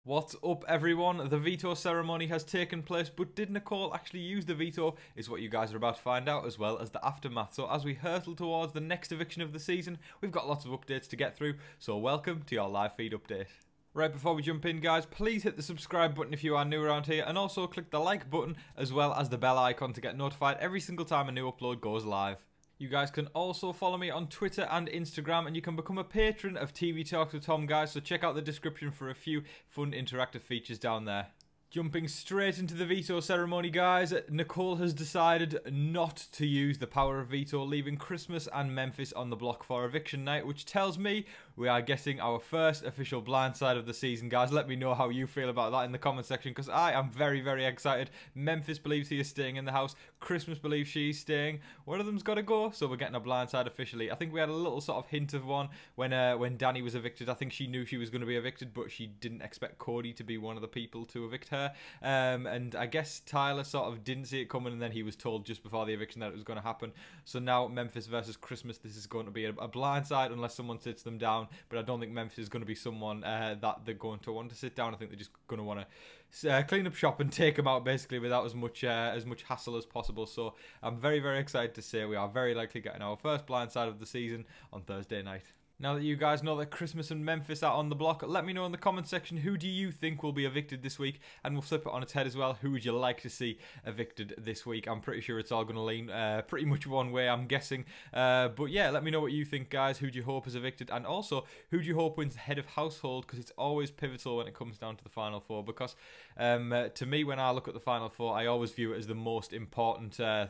What's up, everyone? The veto ceremony has taken place, but did Nicole actually use the veto is what you guys are about to find out, as well as the aftermath. So as we hurtle towards the next eviction of the season, we've got lots of updates to get through, so welcome to your live feed update. Right, before we jump in, guys, please hit the subscribe button if you are new around here, and also click the like button as well as the bell icon to get notified every single time a new upload goes live. You guys can also follow me on Twitter and Instagram, and you can become a patron of TV Talks with Tom, guys, so check out the description for a few fun interactive features down there. Jumping straight into the veto ceremony, guys, Nicole has decided not to use the power of veto, leaving Christmas and Memphis on the block for eviction night, which tells me we are getting our first official blindside of the season, guys. Let me know how you feel about that in the comment section, because I am very, very excited. Memphis believes he is staying in the house. Christmas believes she's staying. One of them's got to go, so we're getting a blindside officially. I think we had a little sort of hint of one when Danny was evicted. I think she knew she was going to be evicted, but she didn't expect Cody to be one of the people to evict her. And I guess Tyler sort of didn't see it coming, and then he was told just before the eviction that it was going to happen. So now Memphis versus Christmas, this is going to be a blindside unless someone sits them down. But I don't think Memphis is going to be someone that they're going to want to sit down. I think they're just going to want to clean up shop and take them out basically without as much hassle as possible. So I'm very, very excited to say we are very likely getting our first blindside of the season on Thursday night. Now that you guys know that Christmas and Memphis are on the block, let me know in the comment section who do you think will be evicted this week, and we'll flip it on its head as well. Who would you like to see evicted this week? I'm pretty sure it's all going to lean pretty much one way, I'm guessing. But yeah, let me know what you think, guys. Who do you hope is evicted? And also, who do you hope wins head of household? Because it's always pivotal when it comes down to the Final Four. Because to me, when I look at the Final Four, I always view it as the most important sort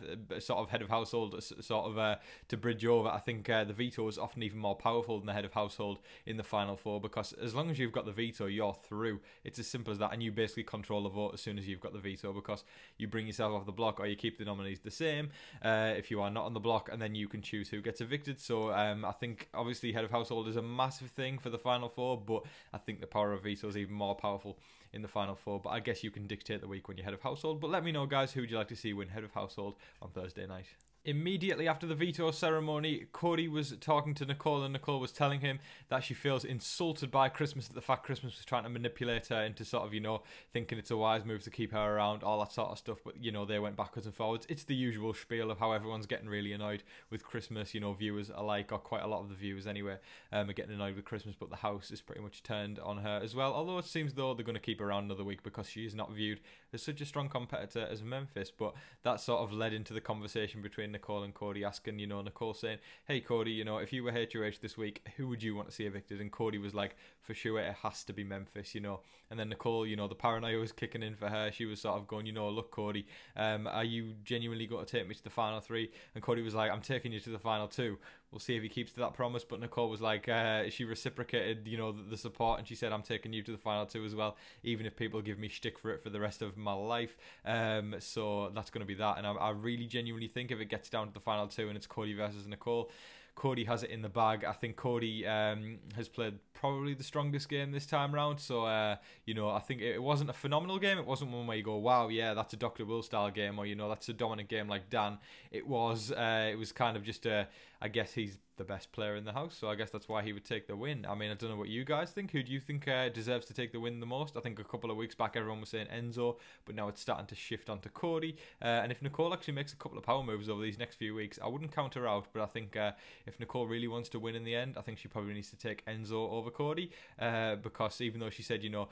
of head of household, sort of to bridge over. I think the veto is often even more powerful than the head of household in the Final Four, because as long as you've got the veto, you're through. It's as simple as that, and you basically control the vote as soon as you've got the veto, because you bring yourself off the block or you keep the nominees the same if you are not on the block, and then you can choose who gets evicted. So I think obviously head of household is a massive thing for the Final Four, but I think the power of veto is even more powerful in the Final Four. But I guess you can dictate the week when you're head of household. But let me know, guys, who would you like to see win head of household on Thursday night? Immediately after the veto ceremony, Cody was talking to Nicole, and Nicole was telling him that she feels insulted by Christmas, at the fact Christmas was trying to manipulate her into sort of, you know, thinking it's a wise move to keep her around, all that sort of stuff. But, you know, they went backwards and forwards. It's the usual spiel of how everyone's getting really annoyed with Christmas. You know, viewers alike, or quite a lot of the viewers anyway, are getting annoyed with Christmas, but the house is pretty much turned on her as well. Although it seems though they're going to keep her around another week because she is not viewed as such a strong competitor as Memphis. But that sort of led into the conversation between Nicole and Cody, asking, you know, Nicole saying, hey Cody, you know, if you were HOH this week, who would you want to see evicted? And Cody was like, for sure it has to be Memphis, you know. And then Nicole, you know, the paranoia was kicking in for her. She was sort of going, you know, look Cody, are you genuinely going to take me to the final three? And Cody was like, I'm taking you to the final two. We'll see if he keeps to that promise. But Nicole was like, she reciprocated, you know, the support, and she said, I'm taking you to the final two as well, even if people give me shtick for it for the rest of my life. So that's going to be that. And I really genuinely think if it gets down to the final two and it's Cody versus Nicole, Cody has it in the bag. I think Cody has played probably the strongest game this time round. So, you know, I think it wasn't a phenomenal game. It wasn't one where you go, wow, yeah, that's a Dr. Will style game, or, you know, that's a dominant game like Dan. It was kind of just I guess he's the best player in the house, so I guess that's why he would take the win. I mean, I don't know what you guys think. Who do you think deserves to take the win the most? I think a couple of weeks back everyone was saying Enzo, but now it's starting to shift onto Cody. And if Nicole actually makes a couple of power moves over these next few weeks, I wouldn't count her out, but I think if Nicole really wants to win in the end, I think she probably needs to take Enzo over Cody, because even though she said, you know,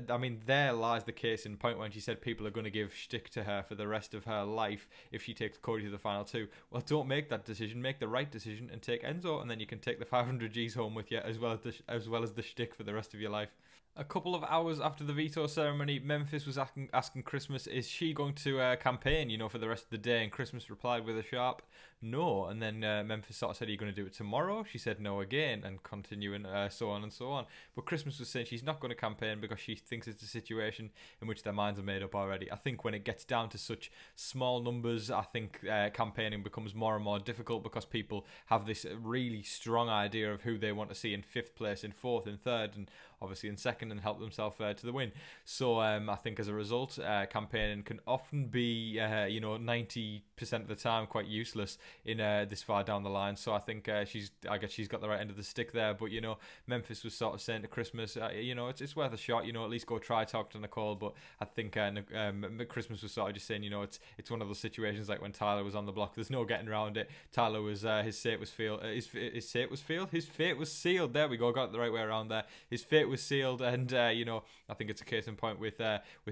I mean, there lies the case in point when she said people are going to give shtick to her for the rest of her life if she takes Cody to the final two. Well, don't make that decision. Make the right decision and take Enzo, and then you can take the 500 G's home with you, as well as the shtick for the rest of your life. A couple of hours after the veto ceremony, Memphis was asking Christmas, is she going to campaign, you know, for the rest of the day? And Christmas replied with a sharp no. And then Memphis sort of said, are you going to do it tomorrow? She said no again, and continuing so on and so on. But Christmas was saying she's not going to campaign because she thinks it's a situation in which their minds are made up already. I think when it gets down to such small numbers, I think campaigning becomes more and more difficult, because people have this really strong idea of who they want to see in 5th place, in 4th, in 3rd, and obviously in second and help themselves to the win. So I think as a result, campaigning can often be 90% of the time quite useless in this far down the line. So I think I guess she's got the right end of the stick there. But Memphis was sort of saying to Christmas, it's worth a shot. At least go try talk to Nicole. But I think Christmas was sort of just saying, it's one of those situations like when Tyler was on the block. There's no getting around it. Tyler was his fate was sealed. There we go. Got it the right way around there. His fate was sealed, and I think it's a case in point with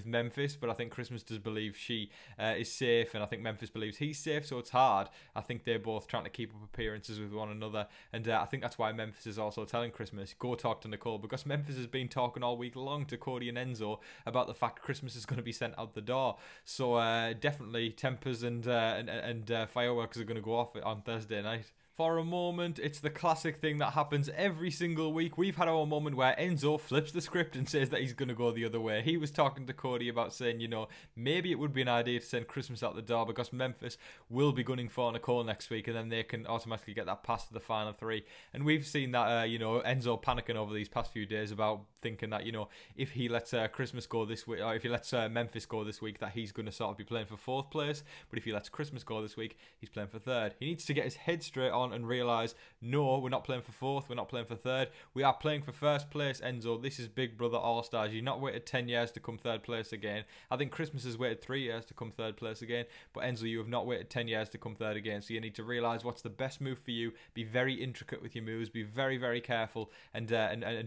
Memphis. But I think Christmas does believe she is safe, and I think Memphis believes he's safe. So it's hard. I think they're both trying to keep up appearances with one another, and I think that's why Memphis is also telling Christmas, go talk to Nicole, because Memphis has been talking all week long to Cody and Enzo about the fact Christmas is going to be sent out the door. So definitely tempers and fireworks are going to go off on Thursday night. For a moment, it's the classic thing that happens every single week. We've had our moment where Enzo flips the script and says that he's going to go the other way. He was talking to Cody about saying, maybe it would be an idea to send Christmas out the door because Memphis will be gunning for Nicole next week, and then they can automatically get that pass to the final three. And we've seen that, Enzo panicking over these past few days about thinking that, if he lets Christmas go this week, or if he lets Memphis go this week, that he's going to sort of be playing for fourth place. But if he lets Christmas go this week, he's playing for third. He needs to get his head straight on and realise, no, we're not playing for fourth, we're not playing for third, we are playing for first place. Enzo, this is Big Brother All-Stars. You've not waited 10 years to come third place again. I think Christmas has waited 3 years to come third place again, but Enzo, you have not waited 10 years to come third again, so you need to realise what's the best move for you. Be very intricate with your moves, be very, very careful, and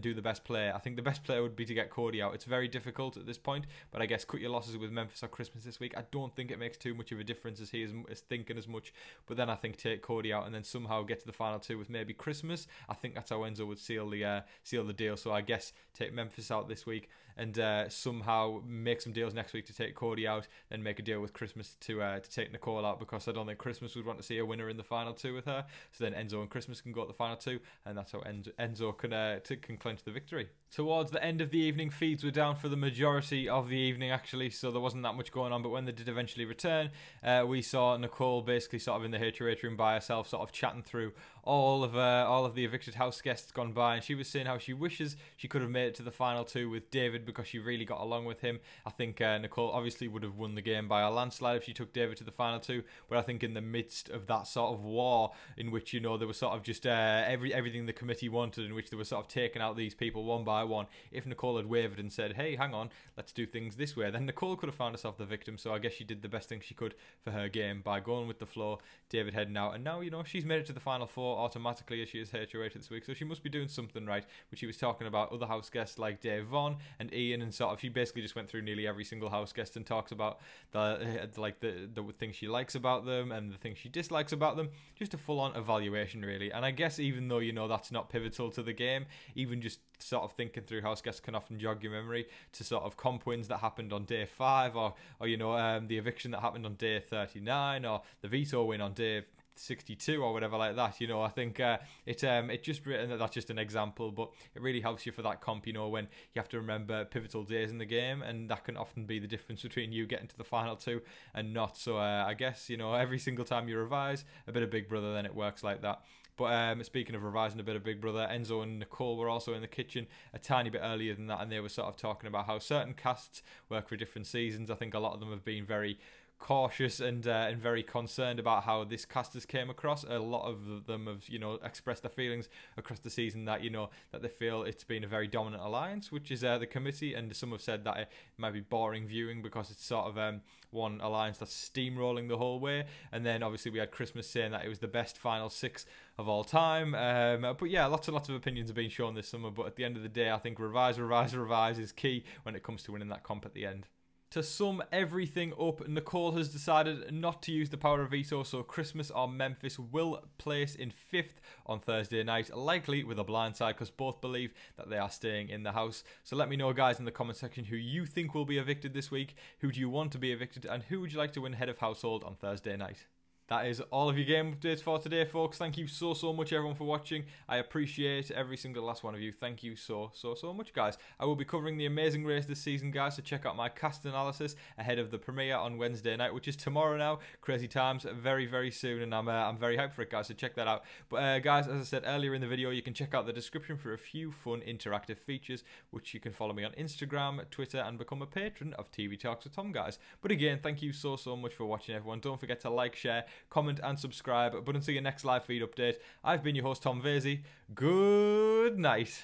do the best play. I think the best play would be to get Cody out. It's very difficult at this point, but I guess cut your losses with Memphis or Christmas this week. I don't think it makes too much of a difference as he is thinking as much, but then I think take Cody out and then somehow get to the final two with maybe Christmas. I think that's how Enzo would seal the deal. So I guess take Memphis out this week and somehow make some deals next week to take Cody out, then make a deal with Christmas to take Nicole out, because I don't think Christmas would want to see a winner in the final two with her. So then Enzo and Christmas can go at the final two, and that's how Enzo can clinch the victory. Towards the end of the evening, feeds were down for the majority of the evening actually, so there wasn't that much going on. But when they did eventually return, we saw Nicole basically sort of in the HOH room by herself, sort of chatting through all of the evicted house guests gone by, and she was saying how she wishes she could have made it to the final two with David because she really got along with him. I think Nicole obviously would have won the game by a landslide if she took David to the final two, but I think in the midst of that sort of war in which there was sort of just everything the committee wanted, in which they were sort of taking out these people one by one, if Nicole had wavered and said, hey, hang on, let's do things this way, then Nicole could have found herself the victim. So I guess she did the best thing she could for her game by going with the flow, David heading out, and now she's made it to the final four automatically as she is HOH this week, so she must be doing something right. But she was talking about other house guests like Dave Vaughn and Ian, and sort of she basically just went through nearly every single house guest and talks about the things she likes about them and the things she dislikes about them. Just a full-on evaluation really. And I guess even though that's not pivotal to the game, even just sort of thinking through house guests can often jog your memory to sort of comp wins that happened on day 5, or the eviction that happened on day 39, or the veto win on day 62 or whatever like that. I think it just, and that's just an example, but it really helps you for that comp, when you have to remember pivotal days in the game, and that can often be the difference between you getting to the final two and not. So I guess every single time you revise a bit of Big Brother, then it works like that. But speaking of revising a bit of Big Brother, Enzo and Nicole were also in the kitchen a tiny bit earlier than that, and they were sort of talking about how certain casts work for different seasons. I think a lot of them have been very cautious and very concerned about how this cast has came across. A lot of them have expressed their feelings across the season that that they feel it's been a very dominant alliance, which is the committee, and some have said that it might be boring viewing because it's sort of one alliance that's steamrolling the whole way. And then obviously we had Christmas saying that it was the best final 6 of all time. But yeah, lots and lots of opinions have been shown this summer, but at the end of the day I think revise is key when it comes to winning that comp at the end. To sum everything up, Nicole has decided not to use the power of veto, so Christmas or Memphis will place in 5th on Thursday night, likely with a blindside, because both believe that they are staying in the house. So let me know, guys, in the comment section who you think will be evicted this week, who do you want to be evicted, and who would you like to win head of household on Thursday night. That is all of your game updates for today, folks. Thank you so much, everyone, for watching. I appreciate every single last one of you. Thank you so much, guys. I will be covering the amazing race this season, guys, so check out my cast analysis ahead of the premiere on Wednesday night, which is tomorrow now. Crazy times, very soon, and I'm very hyped for it, guys, so check that out. But guys, as I said earlier in the video, you can check out the description for a few fun interactive features, which you can follow me on Instagram, Twitter, and become a patron of TV Talks with Tom, guys. But again, thank you so much for watching, everyone. Don't forget to like, share, comment and subscribe. But until your next live feed update, I've been your host Tom Vasey. Good night.